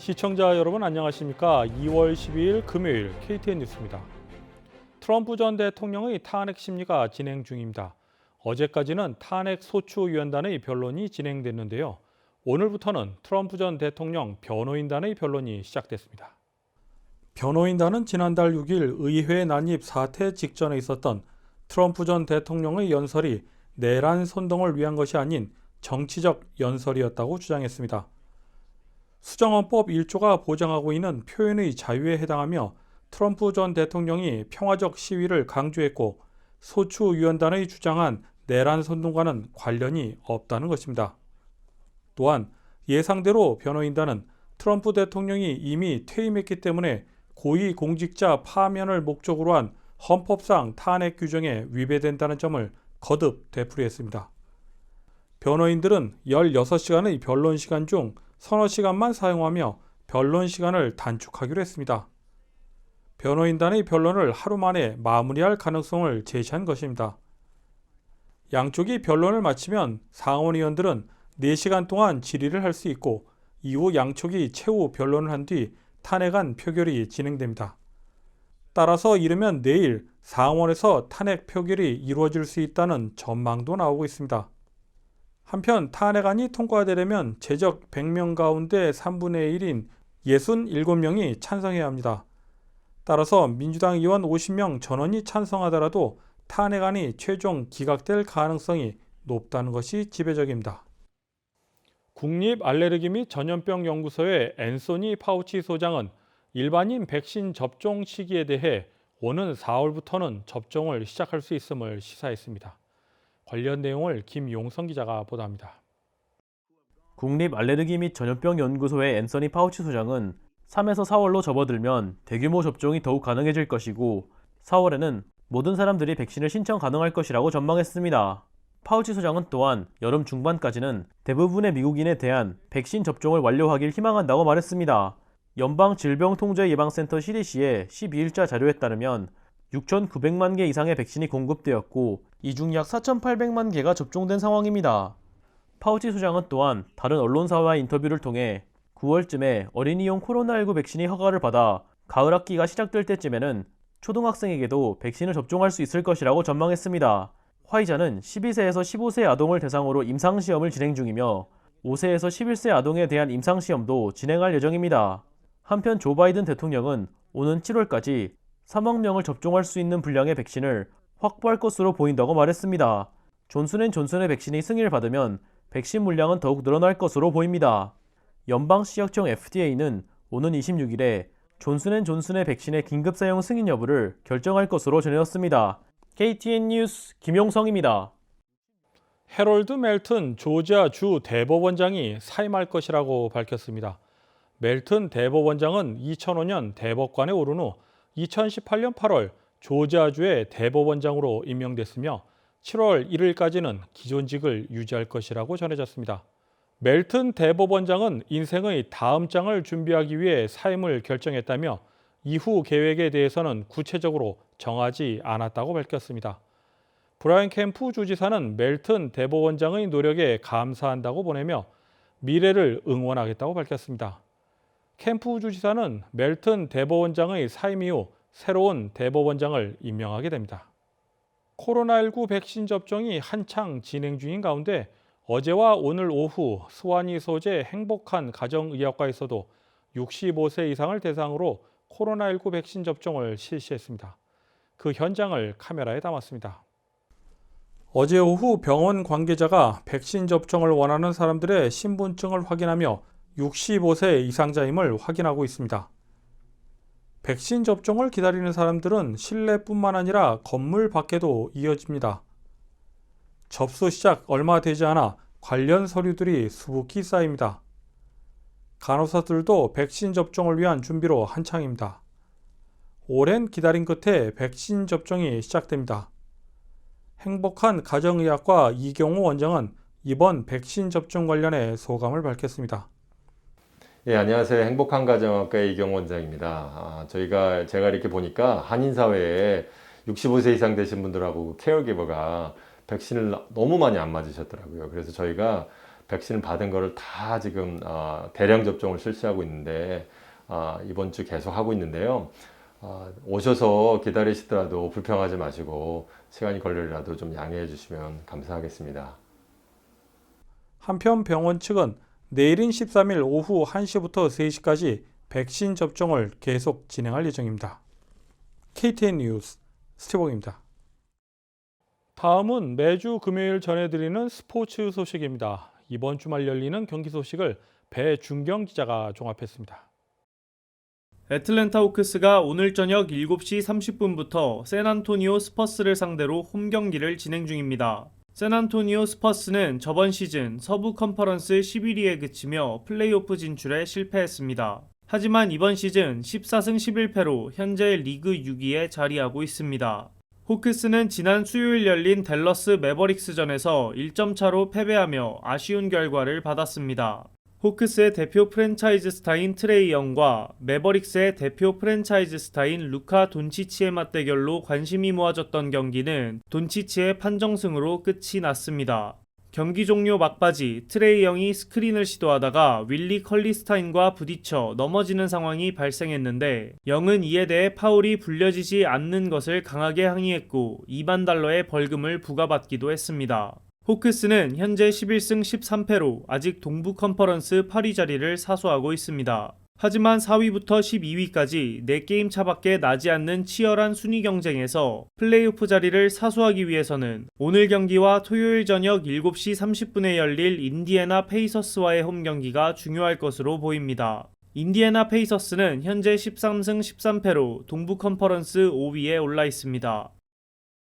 시청자 여러분 안녕하십니까? 2월 12일 금요일 KTN 뉴스입니다. 트럼프 전 대통령의 탄핵 심리가 진행 중입니다. 어제까지는 탄핵 소추위원단의 변론이 진행됐는데요. 오늘부터는 트럼프 전 대통령 변호인단의 변론이 시작됐습니다. 변호인단은 지난달 6일 의회 난입 사태 직전에 있었던 트럼프 전 대통령의 연설이 내란 선동을 위한 것이 아닌 정치적 연설이었다고 주장했습니다. 수정헌법 1조가 보장하고 있는 표현의 자유에 해당하며 트럼프 전 대통령이 평화적 시위를 강조했고 소추위원단의 주장한 내란 선동과는 관련이 없다는 것입니다. 또한 예상대로 변호인단은 트럼프 대통령이 이미 퇴임했기 때문에 고위공직자 파면을 목적으로 한 헌법상 탄핵 규정에 위배된다는 점을 거듭 되풀이했습니다. 변호인들은 16시간의 변론 시간 중 서너 시간만 사용하며 변론 시간을 단축하기로 했습니다. 변호인단의 변론을 하루 만에 마무리할 가능성을 제시한 것입니다. 양쪽이 변론을 마치면 상원의원들은 4시간 동안 질의를 할 수 있고 이후 양쪽이 최후 변론을 한 뒤 탄핵안 표결이 진행됩니다. 따라서 이르면 내일 상원에서 탄핵 표결이 이루어질 수 있다는 전망도 나오고 있습니다. 한편 탄핵안이 통과되려면 제적 100명 가운데 3분의 1인 67명이 찬성해야 합니다. 따라서 민주당 의원 50명 전원이 찬성하더라도 탄핵안이 최종 기각될 가능성이 높다는 것이 지배적입니다. 국립알레르기 및 전염병 연구소의 앤소니 파우치 소장은 일반인 백신 접종 시기에 대해 오는 4월부터는 접종을 시작할 수 있음을 시사했습니다. 관련 내용을 김용성 기자가 보도합니다. 국립알레르기 및 전염병 연구소의 앤서니 파우치 소장은 3에서 4월로 접어들면 대규모 접종이 더욱 가능해질 것이고 4월에는 모든 사람들이 백신을 신청 가능할 것이라고 전망했습니다. 파우치 소장은 또한 여름 중반까지는 대부분의 미국인에 대한 백신 접종을 완료하길 희망한다고 말했습니다. 연방질병통제예방센터 CDC의 12일자 자료에 따르면 6,900만 개 이상의 백신이 공급되었고 이 중 약 4,800만 개가 접종된 상황입니다. 파우치 소장은 또한 다른 언론사와의 인터뷰를 통해 9월쯤에 어린이용 코로나19 백신이 허가를 받아 가을 학기가 시작될 때쯤에는 초등학생에게도 백신을 접종할 수 있을 것이라고 전망했습니다. 화이자는 12세에서 15세 아동을 대상으로 임상시험을 진행 중이며 5세에서 11세 아동에 대한 임상시험도 진행할 예정입니다. 한편 조 바이든 대통령은 오는 7월까지 3억 명을 접종할 수 있는 분량의 백신을 확보할 것으로 보인다고 말했습니다. 존슨앤존슨의 백신이 승인을 받으면 백신 물량은 더욱 늘어날 것으로 보입니다. 연방시약청 FDA는 오는 26일에 존슨앤존슨의 백신의 긴급 사용 승인 여부를 결정할 것으로 전해졌습니다. KTN 뉴스 김용성입니다. 해롤드 멜튼 조지아 주 대법원장이 사임할 것이라고 밝혔습니다. 멜튼 대법원장은 2005년 대법관에 오른 후 2018년 8월 조지아주의 대법원장으로 임명됐으며 7월 1일까지는 기존직을 유지할 것이라고 전해졌습니다. 멜튼 대법원장은 인생의 다음 장을 준비하기 위해 사임을 결정했다며 이후 계획에 대해서는 구체적으로 정하지 않았다고 밝혔습니다. 브라이언 캠프 주지사는 멜튼 대법원장의 노력에 감사한다고 보내며 미래를 응원하겠다고 밝혔습니다. 캠프 주지사는 멜튼 대법원장의 사임 이후 새로운 대법원장을 임명하게 됩니다. 코로나19 백신 접종이 한창 진행 중인 가운데 어제와 오늘 오후 스와니 소재 행복한 가정의학과에서도 65세 이상을 대상으로 코로나19 백신 접종을 실시했습니다. 그 현장을 카메라에 담았습니다. 어제 오후 병원 관계자가 백신 접종을 원하는 사람들의 신분증을 확인하며 65세 이상자임을 확인하고 있습니다. 백신 접종을 기다리는 사람들은 실내뿐만 아니라 건물 밖에도 이어집니다. 접수 시작 얼마 되지 않아 관련 서류들이 수북히 쌓입니다. 간호사들도 백신 접종을 위한 준비로 한창입니다. 오랜 기다림 끝에 백신 접종이 시작됩니다. 행복한 가정의학과 이경호 원장은 이번 백신 접종 관련해 소감을 밝혔습니다. 예, 안녕하세요. 행복한 가정학과의 이경호 원장입니다. 제가 이렇게 보니까 한인사회에 65세 이상 되신 분들하고 케어기버가 백신을 너무 많이 안 맞으셨더라고요. 그래서 저희가 백신을 받은 거를 다 지금 대량 접종을 실시하고 있는데 이번 주 계속 하고 있는데요. 오셔서 기다리시더라도 불평하지 마시고 시간이 걸리더라도 좀 양해해 주시면 감사하겠습니다. 한편 병원 측은 내일인 13일 오후 1시부터 3시까지 백신 접종을 계속 진행할 예정입니다. KTN 뉴스 스티븐입니다. 다음은 매주 금요일 전해드리는 스포츠 소식입니다. 이번 주말 열리는 경기 소식을 배준경 기자가 종합했습니다. 애틀랜타 호크스가 오늘 저녁 7시 30분부터 샌안토니오 스퍼스를 상대로 홈 경기를 진행 중입니다. 샌안토니오 스퍼스는 저번 시즌 서부 컨퍼런스 11위에 그치며 플레이오프 진출에 실패했습니다. 하지만 이번 시즌 14승 11패로 현재 리그 6위에 자리하고 있습니다. 호크스는 지난 수요일 열린 댈러스 매버릭스전에서 1점 차로 패배하며 아쉬운 결과를 받았습니다. 호크스의 대표 프랜차이즈 스타인 트레이 영과 매버릭스의 대표 프랜차이즈 스타인 루카 돈치치의 맞대결로 관심이 모아졌던 경기는 돈치치의 판정승으로 끝이 났습니다. 경기 종료 막바지 트레이 영이 스크린을 시도하다가 윌리 컬리스타인과 부딪혀 넘어지는 상황이 발생했는데 영은 이에 대해 파울이 불려지지 않는 것을 강하게 항의했고 $2만 벌금을 부과받기도 했습니다. 호크스는 현재 11승 13패로 아직 동부 컨퍼런스 8위 자리를 사수하고 있습니다. 하지만 4위부터 12위까지 4게임 차밖에 나지 않는 치열한 순위 경쟁에서 플레이오프 자리를 사수하기 위해서는 오늘 경기와 토요일 저녁 7시 30분에 열릴 인디애나 페이서스와의 홈 경기가 중요할 것으로 보입니다. 인디애나 페이서스는 현재 13승 13패로 동부 컨퍼런스 5위에 올라 있습니다.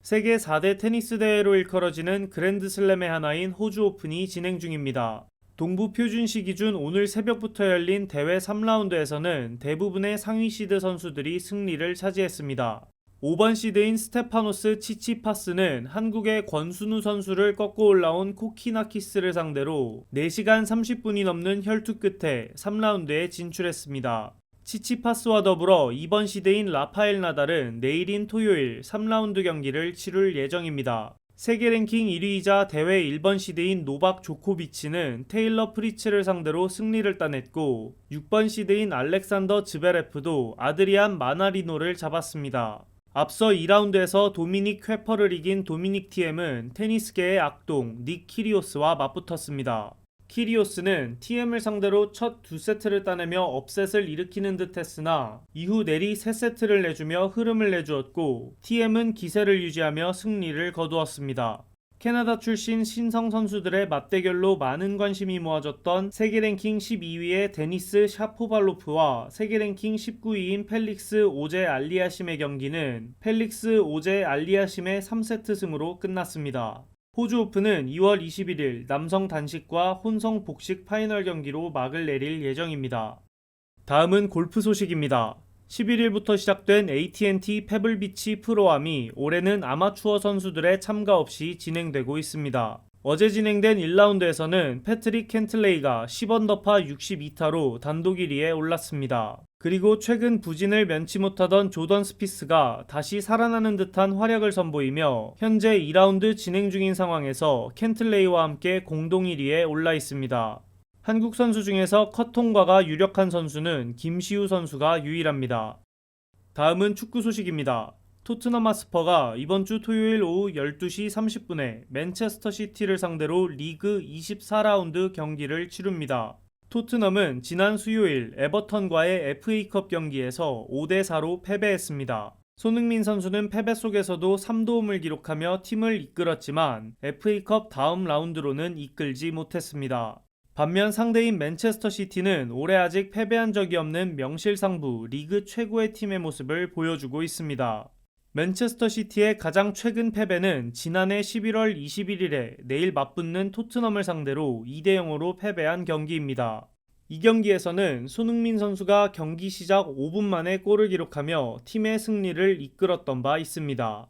세계 4대 테니스 대회로 일컬어지는 그랜드슬램의 하나인 호주 오픈이 진행 중입니다. 동부 표준시 기준 오늘 새벽부터 열린 대회 3라운드에서는 대부분의 상위 시드 선수들이 승리를 차지했습니다. 5번 시드인 스테파노스 치치파스는 한국의 권순우 선수를 꺾고 올라온 코키나키스를 상대로 4시간 30분이 넘는 혈투 끝에 3라운드에 진출했습니다. 치치파스와 더불어 2번 시드인 라파엘 나달은 내일인 토요일 3라운드 경기를 치룰 예정입니다. 세계 랭킹 1위이자 대회 1번 시드인 노박 조코비치는 테일러 프리츠를 상대로 승리를 따냈고 6번 시드인 알렉산더 즈베레프도 아드리안 마나리노를 잡았습니다. 앞서 2라운드에서 도미닉 쾌퍼를 이긴 도미닉 티엠은 테니스계의 악동 닉 키리오스와 맞붙었습니다. 키리오스는 TM을 상대로 첫 2세트를 따내며 업셋을 일으키는 듯 했으나 이후 내리 3세트를 내주며 흐름을 내주었고 TM은 기세를 유지하며 승리를 거두었습니다. 캐나다 출신 신성 선수들의 맞대결로 많은 관심이 모아졌던 세계 랭킹 12위의 데니스 샤포발로프와 세계 랭킹 19위인 펠릭스 오제 알리아심의 경기는 펠릭스 오제 알리아심의 3세트 승으로 끝났습니다. 호주 오픈은 2월 21일 남성 단식과 혼성 복식 파이널 경기로 막을 내릴 예정입니다. 다음은 골프 소식입니다. 11일부터 시작된 AT&T 페블비치 프로암이 올해는 아마추어 선수들의 참가 없이 진행되고 있습니다. 어제 진행된 1라운드에서는 패트릭 켄틀레이가 10언더파 62타로 단독 1위에 올랐습니다. 그리고 최근 부진을 면치 못하던 조던 스피스가 다시 살아나는 듯한 활약을 선보이며 현재 2라운드 진행 중인 상황에서 켄틀레이와 함께 공동 1위에 올라 있습니다. 한국 선수 중에서 컷 통과가 유력한 선수는 김시우 선수가 유일합니다. 다음은 축구 소식입니다. 토트넘 하스퍼가 이번 주 토요일 오후 12시 30분에 맨체스터 시티를 상대로 리그 24라운드 경기를 치릅니다. 토트넘은 지난 수요일 에버턴과의 FA컵 경기에서 5대4로 패배했습니다. 손흥민 선수는 패배 속에서도 3도움을 기록하며 팀을 이끌었지만 FA컵 다음 라운드로는 이끌지 못했습니다. 반면 상대인 맨체스터 시티는 올해 아직 패배한 적이 없는 명실상부 리그 최고의 팀의 모습을 보여주고 있습니다. 맨체스터 시티의 가장 최근 패배는 지난해 11월 21일에 내일 맞붙는 토트넘을 상대로 2대0으로 패배한 경기입니다. 이 경기에서는 손흥민 선수가 경기 시작 5분 만에 골을 기록하며 팀의 승리를 이끌었던 바 있습니다.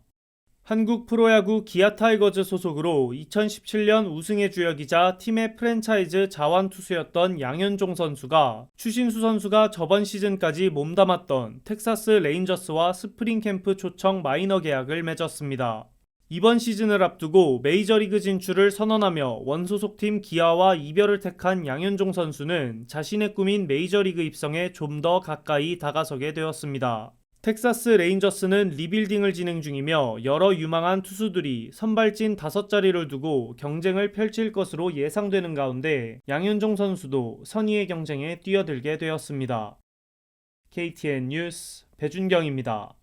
한국 프로야구 기아 타이거즈 소속으로 2017년 우승의 주역이자 팀의 프랜차이즈 자완투수였던 양현종 선수가 추신수 선수가 저번 시즌까지 몸담았던 텍사스 레인저스와 스프링 캠프 초청 마이너 계약을 맺었습니다. 이번 시즌을 앞두고 메이저리그 진출을 선언하며 원소속팀 기아와 이별을 택한 양현종 선수는 자신의 꿈인 메이저리그 입성에 좀 더 가까이 다가서게 되었습니다. 텍사스 레인저스는 리빌딩을 진행 중이며 여러 유망한 투수들이 선발진 5자리를 두고 경쟁을 펼칠 것으로 예상되는 가운데 양현종 선수도 선의의 경쟁에 뛰어들게 되었습니다. KTN 뉴스 배준경입니다.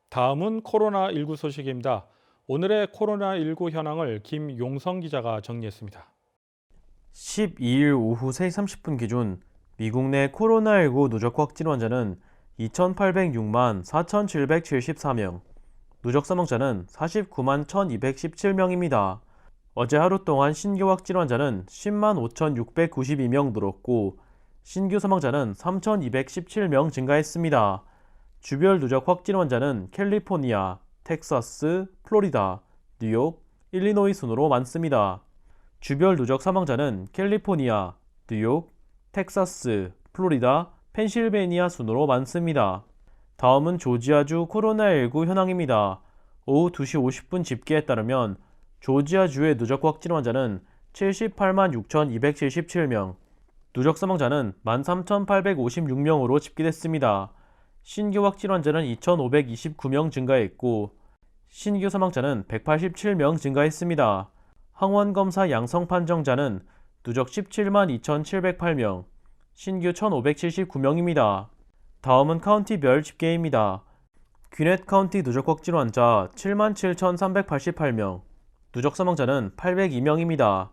다음은 코로나19 소식입니다. 오늘의 코로나19 현황을 김용성 기자가 정리했습니다. 12일 오후 3시 30분 기준 미국 내 코로나19 누적 확진 환자는 2,806만 4,774명, 누적 사망자는 491만 1,217명입니다. 어제 하루 동안 신규 확진 환자는 10만 5,692명 늘었고 신규 사망자는 3,217명 증가했습니다. 주별 누적 확진 환자는 캘리포니아, 텍사스, 플로리다, 뉴욕, 일리노이 순으로 많습니다. 주별 누적 사망자는 캘리포니아, 뉴욕, 텍사스, 플로리다, 펜실베니아 순으로 많습니다. 다음은 조지아주 코로나19 현황입니다. 오후 2시 50분 집계에 따르면 조지아주의 누적 확진 환자는 78만 6,277명, 누적 사망자는 13,856명으로 집계됐습니다. 신규 확진 환자는 2,529명 증가했고 신규 사망자는 187명 증가했습니다. 항원검사 양성 판정자는 누적 17만 2,708명, 신규 1,579명입니다. 다음은 카운티별 집계입니다. 귀넷 카운티 누적 확진 환자 7만 7,388명, 누적 사망자는 802명입니다.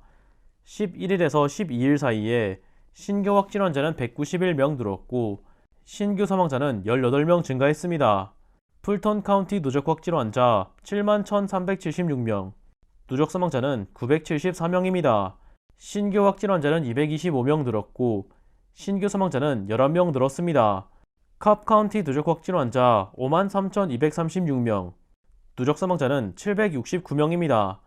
11일에서 12일 사이에 신규 확진 환자는 191명 늘었고 신규 사망자는 18명 증가했습니다. 풀턴 카운티 누적 확진 환자 7만 1,376명, 누적 사망자는 974명입니다. 신규 확진 환자는 225명 늘었고 신규 사망자는 11명 늘었습니다. 캅 카운티 누적 확진 환자 5만 3,236명, 누적 사망자는 769명입니다.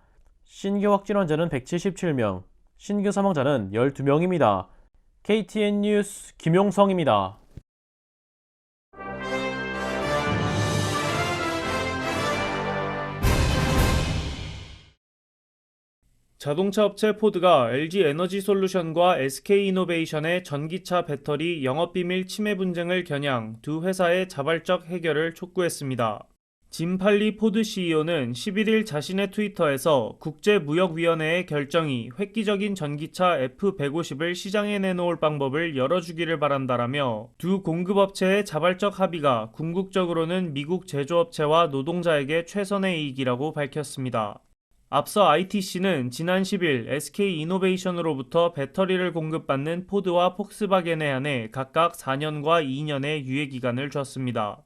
신규 확진 환자는 177명, 신규 사망자는 12명입니다. KTN 뉴스 김용성입니다. 자동차 업체 포드가 LG 에너지 솔루션과 SK이노베이션의 전기차 배터리 영업비밀 침해 분쟁을 겨냥 두 회사의 자발적 해결을 촉구했습니다. 짐 팔리 포드 CEO는 11일 자신의 트위터에서 국제무역위원회의 결정이 획기적인 전기차 F150을 시장에 내놓을 방법을 열어주기를 바란다라며 두 공급업체의 자발적 합의가 궁극적으로는 미국 제조업체와 노동자에게 최선의 이익이라고 밝혔습니다. 앞서 ITC는 지난 10일 SK이노베이션으로부터 배터리를 공급받는 포드와 폭스바겐에 한해 각각 4년과 2년의 유예기간을 줬습니다.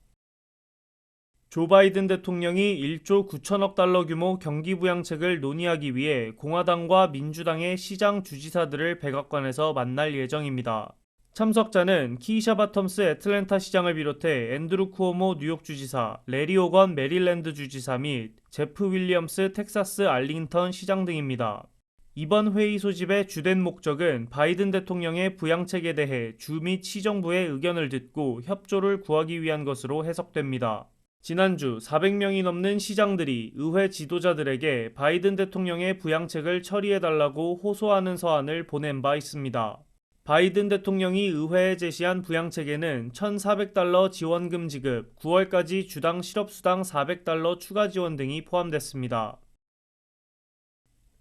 조 바이든 대통령이 1조 9천억 달러 규모 경기부양책을 논의하기 위해 공화당과 민주당의 시장 주지사들을 백악관에서 만날 예정입니다. 참석자는 키이샤 바텀스 애틀랜타 시장을 비롯해 앤드루 쿠오모 뉴욕 주지사, 레리 오건 메릴랜드 주지사 및 제프 윌리엄스 텍사스 알링턴 시장 등입니다. 이번 회의 소집의 주된 목적은 바이든 대통령의 부양책에 대해 주 및 시정부의 의견을 듣고 협조를 구하기 위한 것으로 해석됩니다. 지난주 400명이 넘는 시장들이 의회 지도자들에게 바이든 대통령의 부양책을 처리해달라고 호소하는 서한을 보낸 바 있습니다. 바이든 대통령이 의회에 제시한 부양책에는 1,400달러 지원금 지급, 9월까지 주당 실업수당 400달러 추가 지원 등이 포함됐습니다.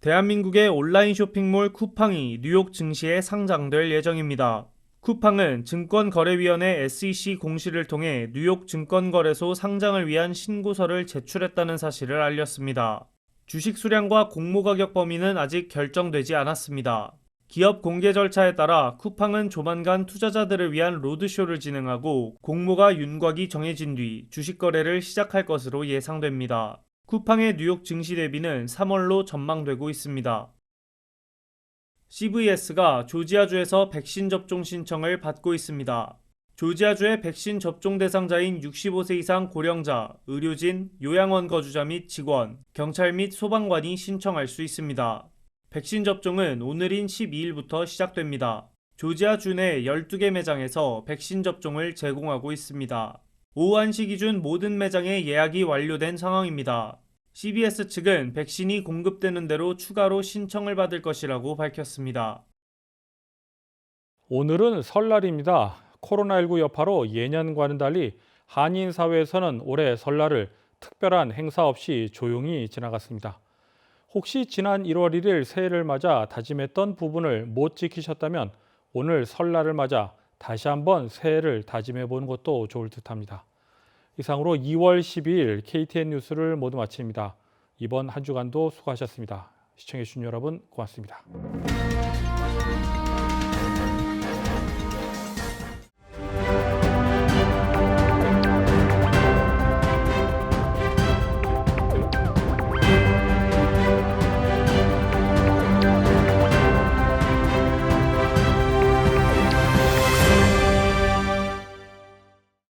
대한민국의 온라인 쇼핑몰 쿠팡이 뉴욕 증시에 상장될 예정입니다. 쿠팡은 증권거래위원회 SEC 공시를 통해 뉴욕 증권거래소 상장을 위한 신고서를 제출했다는 사실을 알렸습니다. 주식 수량과 공모가격 범위는 아직 결정되지 않았습니다. 기업 공개 절차에 따라 쿠팡은 조만간 투자자들을 위한 로드쇼를 진행하고 공모가 윤곽이 정해진 뒤 주식 거래를 시작할 것으로 예상됩니다. 쿠팡의 뉴욕 증시 대비는 3월로 전망되고 있습니다. CVS가 조지아주에서 백신 접종 신청을 받고 있습니다. 조지아주의 백신 접종 대상자인 65세 이상 고령자, 의료진, 요양원 거주자 및 직원, 경찰 및 소방관이 신청할 수 있습니다. 백신 접종은 오늘인 12일부터 시작됩니다. 조지아주 내 12개 매장에서 백신 접종을 제공하고 있습니다. 오후 1시 기준 모든 매장의 예약이 완료된 상황입니다. CBS 측은 백신이 공급되는 대로 추가로 신청을 받을 것이라고 밝혔습니다. 오늘은 설날입니다. 코로나19 여파로 예년과는 달리 한인 사회에서는 올해 설날을 특별한 행사 없이 조용히 지나갔습니다. 혹시 지난 1월 1일 새해를 맞아 다짐했던 부분을 못 지키셨다면 오늘 설날을 맞아 다시 한번 새해를 다짐해 보는 것도 좋을 듯합니다. 이상으로 2월 12일 KTN 뉴스를 모두 마칩니다. 이번 한 주간도 수고하셨습니다. 시청해 주신 여러분 고맙습니다.